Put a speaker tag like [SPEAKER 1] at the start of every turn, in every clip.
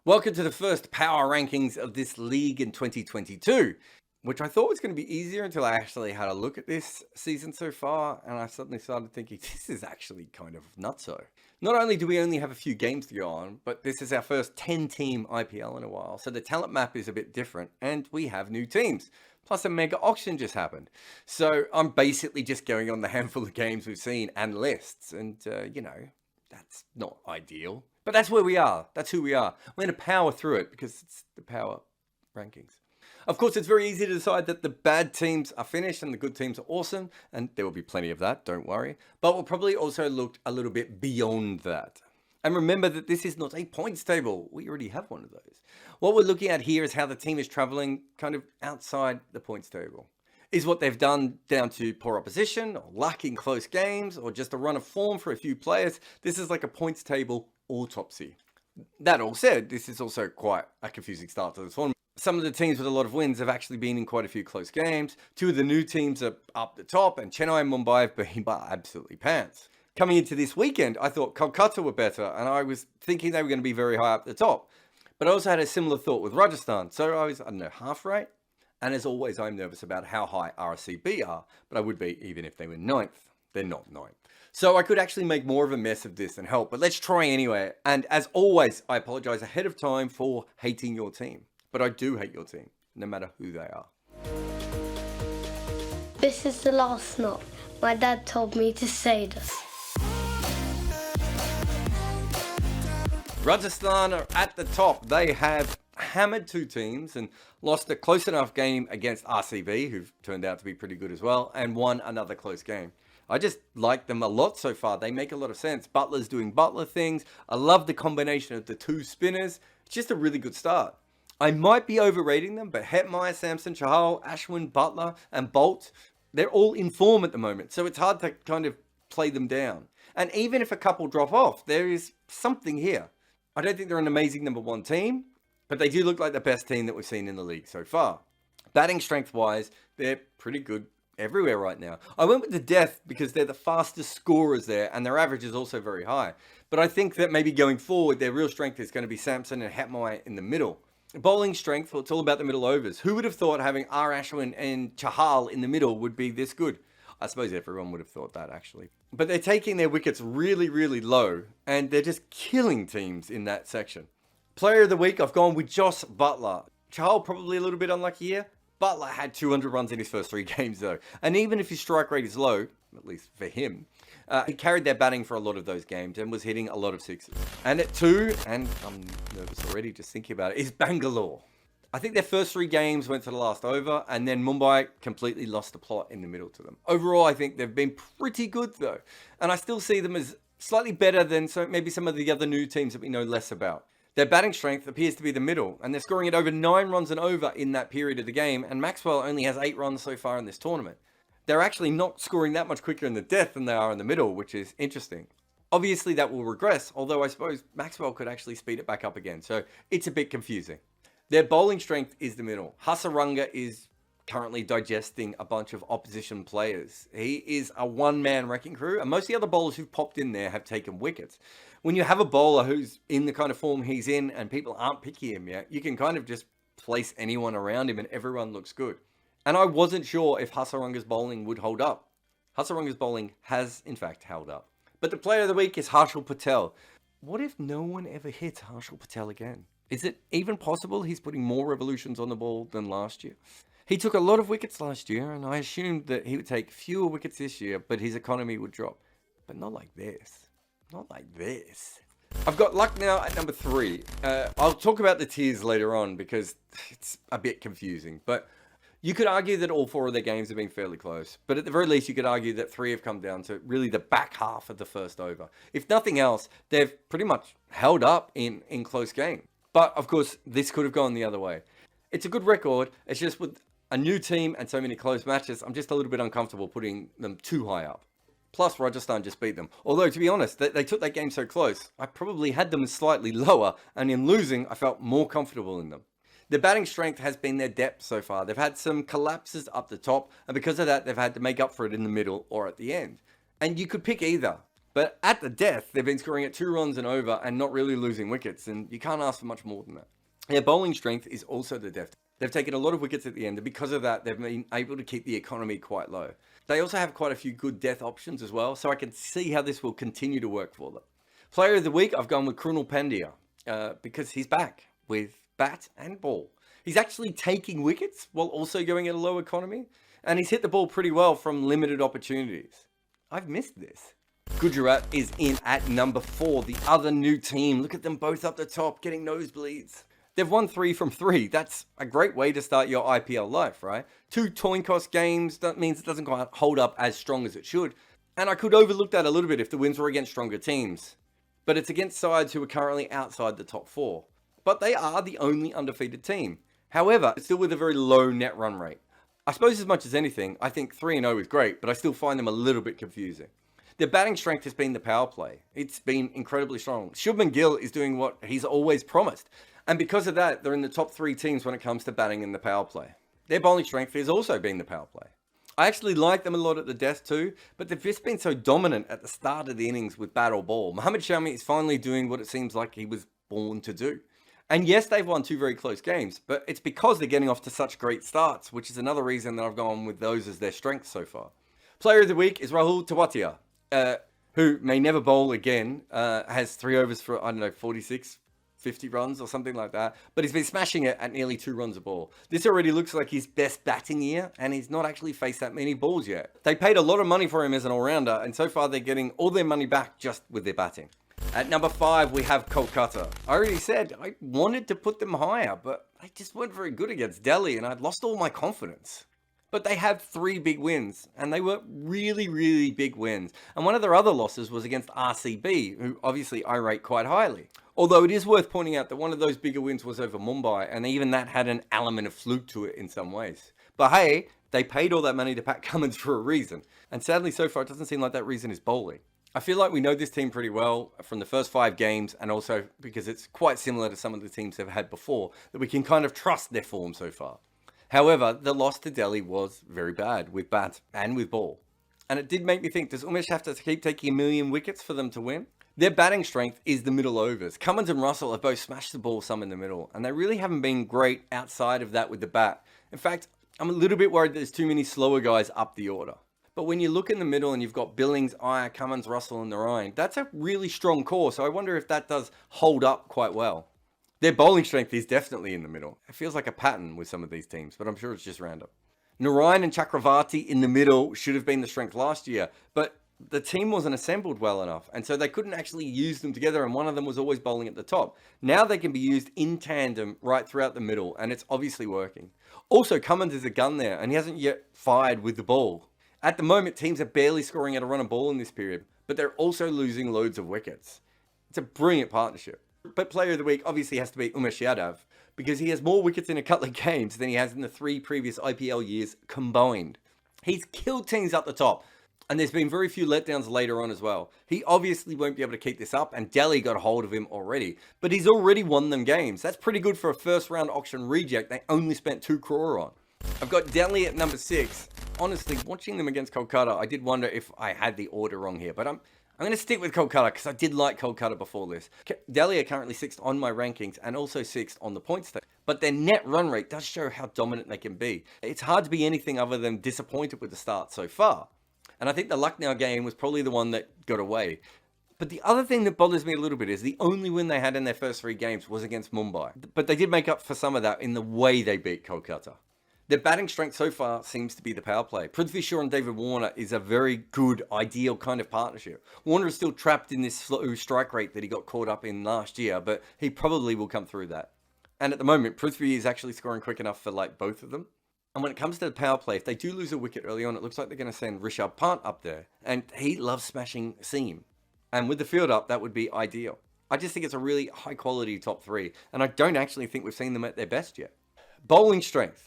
[SPEAKER 1] Welcome to the first power rankings of this league in 2022, which I thought was going to be easier until I actually had a look at this season so far, and I suddenly started thinking, this is actually kind of nutso. Not only do we only have a few games to go on, but this is our first 10-team IPL in a while, so the talent map is a bit different, and we have new teams. Plus a mega auction just happened. So I'm basically just going on the handful of games we've seen and lists, and that's not ideal. But that's where we are. That's who we are. We're going to power through it because it's the power rankings. Of course, it's very easy to decide that the bad teams are finished and the good teams are awesome. And there will be plenty of that, don't worry. But we'll probably also look a little bit beyond that. And remember that this is not a points table. We already have one of those. What we're looking at here is how the team is traveling kind of outside the points table. Is what they've done down to poor opposition, or luck in close games, or just a run of form for a few players? This is like a points table autopsy. That all said, this is also quite a confusing start to the tournament. Some of the teams with a lot of wins have actually been in quite a few close games. Two of the new teams are up the top, and Chennai and Mumbai have been absolutely pants. Coming into this weekend, I thought Kolkata were better, and I was thinking they were going to be very high up the top. But I also had a similar thought with Rajasthan, so I was, half right. And as always, I'm nervous about how high RCB are, but I would be even if they were 9th. They're not 9th. So I could actually make more of a mess of this and help, but let's try anyway. And as always, I apologize ahead of time for hating your team. But I do hate your team, no matter who they are.
[SPEAKER 2] This is the last knock. My dad told me to say this.
[SPEAKER 1] Rajasthan are at the top. They have hammered two teams and lost a close enough game against RCB, who've turned out to be pretty good as well, and won another close game. I just like them a lot so far. They make a lot of sense. Butler's doing Butler things. I love the combination of the two spinners. It's just a really good start. I might be overrating them, but Hetmeyer, Samson, Chahal, Ashwin, Butler, and Bolt, they're all in form at the moment, so it's hard to kind of play them down. And even if a couple drop off, there is something here. I don't think they're an amazing number one team, but they do look like the best team that we've seen in the league so far. Batting strength-wise, they're pretty good everywhere right now. I went with the death because they're the fastest scorers there, and their average is also very high. But I think that maybe going forward, their real strength is going to be Samson and Hetmeyer in the middle. Bowling strength, well, it's all about the middle overs. Who would have thought having R. Ashwin and Chahal in the middle would be this good? I suppose everyone would have thought that, actually. But they're taking their wickets really, really low, and they're just killing teams in that section. Player of the week, I've gone with Josh Butler. Chahal probably a little bit unlucky here. Butler had 200 runs in his first 3 games, though. And even if his strike rate is low, at least for him, he carried their batting for a lot of those games and was hitting a lot of sixes. And at 2, and I'm nervous already just thinking about it, is Bangalore. I think their first 3 games went to the last over, and then Mumbai completely lost the plot in the middle to them. Overall, I think they've been pretty good, though. And I still see them as slightly better than maybe some of the other new teams that we know less about. Their batting strength appears to be the middle, and they're scoring at over 9 runs and over in that period of the game, and Maxwell only has 8 runs so far in this tournament. They're actually not scoring that much quicker in the death than they are in the middle, which is interesting. Obviously, that will regress, although I suppose Maxwell could actually speed it back up again, so it's a bit confusing. Their bowling strength is the middle. Hasaranga is currently digesting a bunch of opposition players. He is a one-man wrecking crew, and most of the other bowlers who've popped in there have taken wickets. When you have a bowler who's in the kind of form he's in and people aren't picking him yet, you can kind of just place anyone around him and everyone looks good. And I wasn't sure if Hasaranga's bowling would hold up. Hasaranga's bowling has, in fact, held up. But the player of the week is Harshal Patel. What if no one ever hits Harshal Patel again? Is it even possible he's putting more revolutions on the ball than last year? He took a lot of wickets last year, and I assumed that he would take fewer wickets this year, but his economy would drop. But not like this. Not like this. I've got luck now at number 3. I'll talk about the tiers later on because it's a bit confusing. But you could argue that all 4 of their games have been fairly close. But at the very least, you could argue that 3 have come down to really the back half of the first over. If nothing else, they've pretty much held up in close game. But, of course, this could have gone the other way. It's a good record. It's just with a new team and so many close matches, I'm just a little bit uncomfortable putting them too high up. Plus, Rajasthan just beat them. Although, to be honest, they took that game so close, I probably had them slightly lower, and in losing, I felt more comfortable in them. Their batting strength has been their depth so far. They've had some collapses up the top, and because of that, they've had to make up for it in the middle or at the end. And you could pick either. But at the death, they've been scoring at 2 runs and over and not really losing wickets, and you can't ask for much more than that. Their bowling strength is also the death. They've taken a lot of wickets at the end, and because of that, they've been able to keep the economy quite low. They also have quite a few good death options as well, so I can see how this will continue to work for them. Player of the week, I've gone with Krunal Pandya, because he's back with bat and ball. He's actually taking wickets while also going at a low economy, and he's hit the ball pretty well from limited opportunities. I've missed this. Gujarat is in at number 4, the other new team. Look at them both up the top, getting nosebleeds. They've won 3 from 3. That's a great way to start your IPL life, right? 2 coin cost games, that means it doesn't quite hold up as strong as it should. And I could overlook that a little bit if the wins were against stronger teams. But it's against sides who are currently outside the top 4. But they are the only undefeated team. However, it's still with a very low net run rate. I suppose as much as anything, I think 3-0 is great, but I still find them a little bit confusing. Their batting strength has been the power play. It's been incredibly strong. Shubman Gill is doing what he's always promised. And because of that, they're in the top 3 teams when it comes to batting in the power play. Their bowling strength has also been the power play. I actually like them a lot at the death too, but they've just been so dominant at the start of the innings with bat or ball. Mohammad Shami is finally doing what it seems like he was born to do. And yes, they've won 2 very close games, but it's because they're getting off to such great starts, which is another reason that I've gone with those as their strength so far. Player of the week is Rahul Tewatia. Who may never bowl again, has 3 overs for, 46, 50 runs or something like that. But he's been smashing it at nearly 2 runs a ball. This already looks like his best batting year, and he's not actually faced that many balls yet. They paid a lot of money for him as an all-rounder, and so far they're getting all their money back just with their batting. At number 5, we have Kolkata. I already said I wanted to put them higher, but they just weren't very good against Delhi, and I'd lost all my confidence. But they had 3 big wins, and they were really, really big wins. And one of their other losses was against RCB, who obviously I rate quite highly. Although it is worth pointing out that one of those bigger wins was over Mumbai, and even that had an element of fluke to it in some ways. But hey, they paid all that money to Pat Cummins for a reason. And sadly, so far, it doesn't seem like that reason is bowling. I feel like we know this team pretty well from the first 5 games, and also because it's quite similar to some of the teams they've had before, that we can kind of trust their form so far. However, the loss to Delhi was very bad with bat and with ball. And it did make me think, does Umesh have to keep taking 1 million wickets for them to win? Their batting strength is the middle overs. Cummins and Russell have both smashed the ball some in the middle, and they really haven't been great outside of that with the bat. In fact, I'm a little bit worried that there's too many slower guys up the order. But when you look in the middle and you've got Billings, Iyer, Cummins, Russell, and Narayan, that's a really strong core, so I wonder if that does hold up quite well. Their bowling strength is definitely in the middle. It feels like a pattern with some of these teams, but I'm sure it's just random. Narayan and Chakravarti in the middle should have been the strength last year, but the team wasn't assembled well enough, and so they couldn't actually use them together, and one of them was always bowling at the top. Now they can be used in tandem right throughout the middle, and it's obviously working. Also, Cummins is a gun there, and he hasn't yet fired with the ball. At the moment, teams are barely scoring at a run of ball in this period, but they're also losing loads of wickets. It's a brilliant partnership. But player of the week obviously has to be Umesh Yadav, because he has more wickets in a couple of games than he has in the 3 previous IPL years combined. He's killed teams up the top, and there's been very few letdowns later on as well. He obviously won't be able to keep this up, and Delhi got a hold of him already, but he's already won them games. That's pretty good for a first round auction reject they only spent 2 crore on. I've got Delhi at number 6. Honestly, watching them against Kolkata, I did wonder if I had the order wrong here, but I'm going to stick with Kolkata because I did like Kolkata before this. Delhi are currently 6th on my rankings and also 6th on the points table. But their net run rate does show how dominant they can be. It's hard to be anything other than disappointed with the start so far. And I think the Lucknow game was probably the one that got away. But the other thing that bothers me a little bit is the only win they had in their first 3 games was against Mumbai. But they did make up for some of that in the way they beat Kolkata. Their batting strength so far seems to be the power play. Prithvi Shaw and David Warner is a very good, ideal kind of partnership. Warner is still trapped in this slow strike rate that he got caught up in last year, but he probably will come through that. And at the moment, Prithvi is actually scoring quick enough for like both of them. And when it comes to the power play, if they do lose a wicket early on, it looks like they're going to send Rishabh Pant up there. And he loves smashing seam. And with the field up, that would be ideal. I just think it's a really high quality top 3. And I don't actually think we've seen them at their best yet. Bowling strength.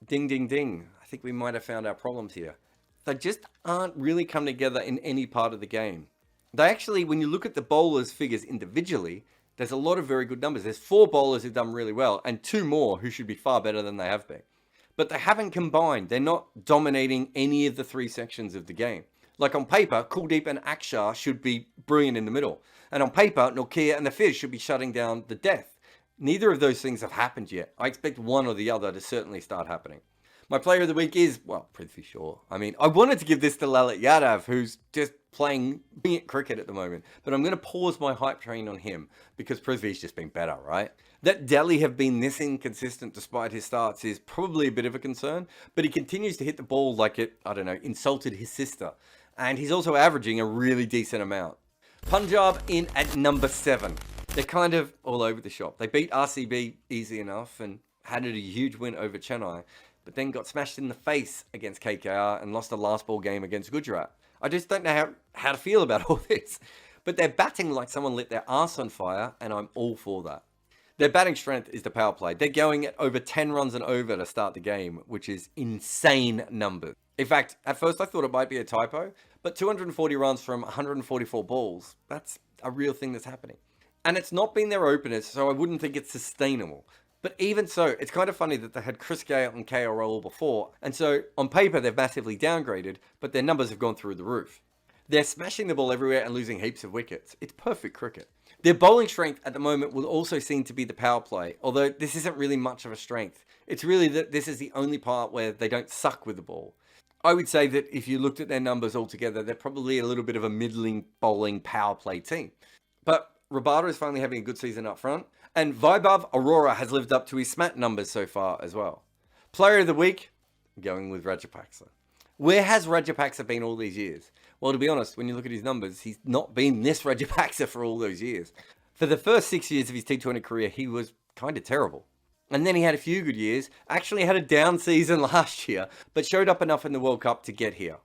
[SPEAKER 1] Ding, ding, ding. I think we might have found our problems here. They just aren't really come together in any part of the game. They actually, when you look at the bowlers' figures individually, there's a lot of very good numbers. There's 4 bowlers who've done really well and 2 more who should be far better than they have been. But they haven't combined. They're not dominating any of the 3 sections of the game. Like on paper, Kuldeep and Akshar should be brilliant in the middle. And on paper, Nokia and the Fizz should be shutting down the Death. Neither of those things have happened yet. I expect one or the other to certainly start happening. My player of the week is, well, Prithvi Shaw. I mean, I wanted to give this to Lalit Yadav, who's just playing brilliant cricket at the moment. But I'm going to pause my hype train on him because Prithvi's just been better, right? That Delhi have been this inconsistent despite his starts is probably a bit of a concern. But he continues to hit the ball like it, I don't know, insulted his sister. And he's also averaging a really decent amount. Punjab in at number 7. They're kind of all over the shop. They beat RCB easy enough and had a huge win over Chennai, but then got smashed in the face against KKR and lost a last ball game against Gujarat. I just don't know how to feel about all this. But they're batting like someone lit their arse on fire, and I'm all for that. Their batting strength is the power play. They're going at over 10 runs and over to start the game, which is insane numbers. In fact, at first I thought it might be a typo, but 240 runs from 144 balls, that's a real thing that's happening. And it's not been their openers, so I wouldn't think it's sustainable. But even so, it's kind of funny that they had Chris Gale and KL Rahul before, and so on paper they've massively downgraded, but their numbers have gone through the roof. They're smashing the ball everywhere and losing heaps of wickets. It's perfect cricket. Their bowling strength at the moment will also seem to be the power play, although this isn't really much of a strength. It's really that this is the only part where they don't suck with the ball. I would say that if you looked at their numbers altogether, they're probably a little bit of a middling bowling power play team. But Rabada is finally having a good season up front, and Vaibhav Aurora has lived up to his SMAT numbers so far as well. Player of the week, going with Rajapaksa. Where has Rajapaksa been all these years? Well, to be honest, when you look at his numbers, he's not been this Rajapaksa for all those years. For the first 6 years of his T20 career, he was kind of terrible. And then he had a few good years, actually had a down season last year, but showed up enough in the World Cup to get here.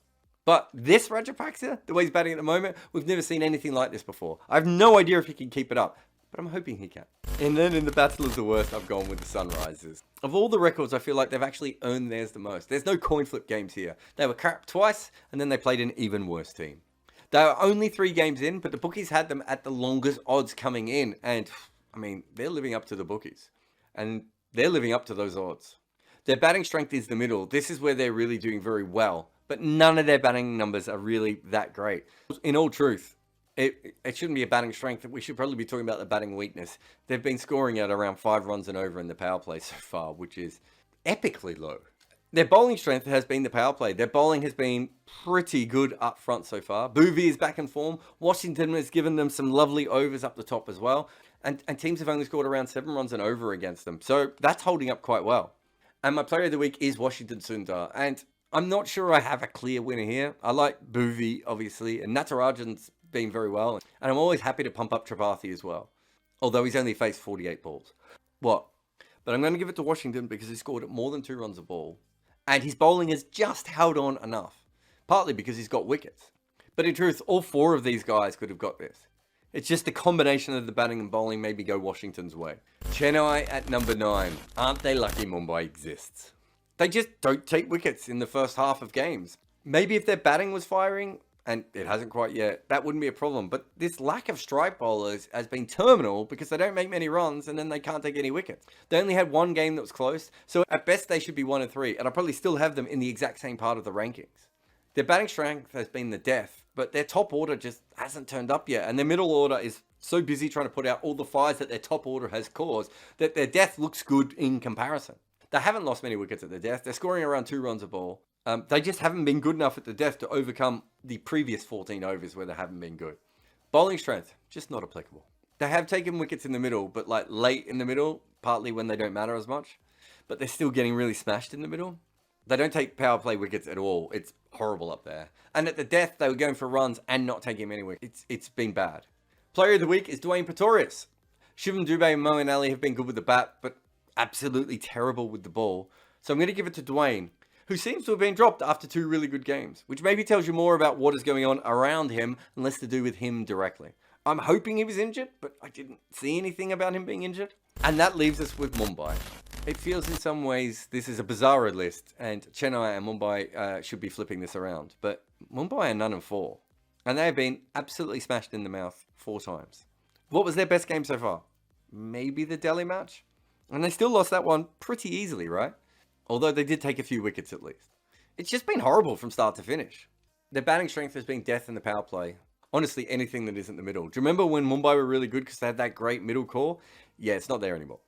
[SPEAKER 1] But this Rajapaksa, the way he's batting at the moment, we've never seen anything like this before. I have no idea if he can keep it up, but I'm hoping he can. And then in the Battle of the Worst, I've gone with the Sunrisers. Of all the records, I feel like they've actually earned theirs the most. There's no coin flip games here. They were crap twice, and then they played an even worse team. They were only 3 games in, but the bookies had them at the longest odds coming in. And, I mean, they're living up to the bookies. And they're living up to those odds. Their batting strength is the middle. This is where they're really doing very well. But none of their batting numbers are really that great. In all truth, it shouldn't be a batting strength. We should probably be talking about the batting weakness. They've been scoring at around 5 runs and over in the power play so far, which is epically low. Their bowling strength has been the power play. Their bowling has been pretty good up front so far. Bhuvi is back in form. Washington has given them some lovely overs up the top as well. And teams have only scored around 7 runs and over against them. So that's holding up quite well. And my player of the week is Washington Sundar. And I'm not sure I have a clear winner here. I like Bhuvi, obviously, and Natarajan's been very well. And I'm always happy to pump up Tripathi as well. Although he's only faced 48 balls. What? But I'm going to give it to Washington because he scored more than 2 runs a ball. And his bowling has just held on enough. Partly because he's got wickets. But in truth, all 4 of these guys could have got this. It's just the combination of the batting and bowling maybe go Washington's way. Chennai at number 9. Aren't they lucky Mumbai exists? They just don't take wickets in the first half of games. Maybe if their batting was firing, and it hasn't quite yet, that wouldn't be a problem. But this lack of strike bowlers has been terminal because they don't make many runs and then they can't take any wickets. They only had 1 game that was close, so at best they should be 1 and 3, and I'll probably still have them in the exact same part of the rankings. Their batting strength has been the death, but their top order just hasn't turned up yet, and their middle order is so busy trying to put out all the fires that their top order has caused that their death looks good in comparison. They haven't lost many wickets at the death. They're scoring around 2 runs a ball. They just haven't been good enough at the death to overcome the previous 14 overs where they haven't been good. Bowling strength, just not applicable. They have taken wickets in the middle, but like late in the middle, partly when they don't matter as much. But they're still getting really smashed in the middle. They don't take power play wickets at all. It's horrible up there. And at the death, they were going for runs and not taking many wickets. It's been bad. Player of the week is Dwayne Pretorius. Shivam Dubé and Moeen Ali have been good with the bat, but absolutely terrible with the ball. So I'm going to give it to Dwayne, who seems to have been dropped after 2 really good games, which maybe tells you more about what is going on around him and less to do with him directly. I'm hoping he was injured, but I didn't see anything about him being injured. And that leaves us with Mumbai. It feels in some ways this is a bizarre list, and Chennai and Mumbai should be flipping this around. But Mumbai are none and 4, and they have been absolutely smashed in the mouth 4 times. What was their best game so far? Maybe the Delhi match? And they still lost that one pretty easily, right? Although they did take a few wickets at least. It's just been horrible from start to finish. Their batting strength has been death in the power play. Honestly, anything that isn't the middle. Do you remember when Mumbai were really good because they had that great middle core? Yeah, it's not there anymore.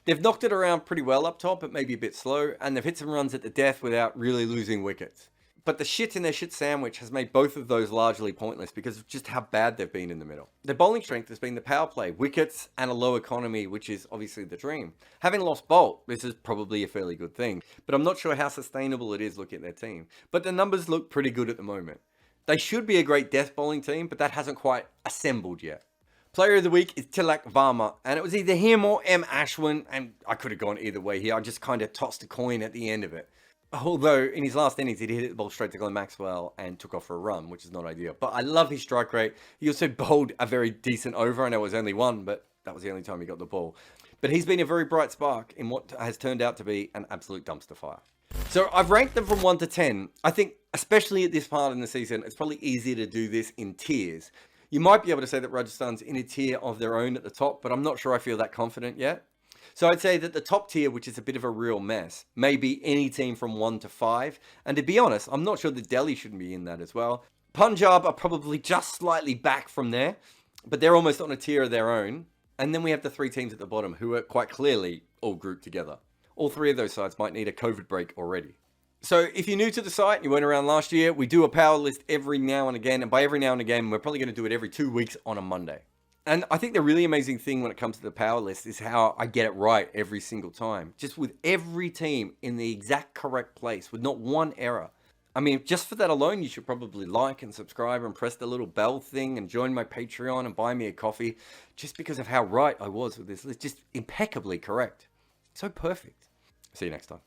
[SPEAKER 1] They've knocked it around pretty well up top, but maybe a bit slow, and they've hit some runs at the death without really losing wickets. But the shit in their shit sandwich has made both of those largely pointless because of just how bad they've been in the middle. Their bowling strength has been the power play, wickets, and a low economy, which is obviously the dream. Having lost Bolt, this is probably a fairly good thing, but I'm not sure how sustainable it is looking at their team. But the numbers look pretty good at the moment. They should be a great death bowling team, but that hasn't quite assembled yet. Player of the week is Tilak Varma, and it was either him or M. Ashwin, and I could have gone either way here. I just kind of tossed a coin at the end of it. Although, in his last innings, he hit the ball straight to Glenn Maxwell and took off for a run, which is not ideal. But I love his strike rate. He also bowled a very decent over. I know it was only one, but that was the only time he got the ball. But he's been a very bright spark in what has turned out to be an absolute dumpster fire. So I've ranked them from 1 to 10. I think, especially at this part in the season, it's probably easier to do this in tiers. You might be able to say that Rajasthan's in a tier of their own at the top, but I'm not sure I feel that confident yet. So I'd say that the top tier, which is a bit of a real mess, may be any team from 1 to 5. And to be honest, I'm not sure that Delhi shouldn't be in that as well. Punjab are probably just slightly back from there, but they're almost on a tier of their own. And then we have the 3 teams at the bottom who are quite clearly all grouped together. All 3 of those sides might need a COVID break already. So if you're new to the site and you weren't around last year, we do a power list every now and again. And by every now and again, we're probably going to do it every 2 weeks on a Monday. And I think the really amazing thing when it comes to the power list is how I get it right every single time. Just with every team in the exact correct place with not one error. I mean, just for that alone, you should probably like and subscribe and press the little bell thing and join my Patreon and buy me a coffee just because of how right I was with this list. Just impeccably correct. So perfect. See you next time.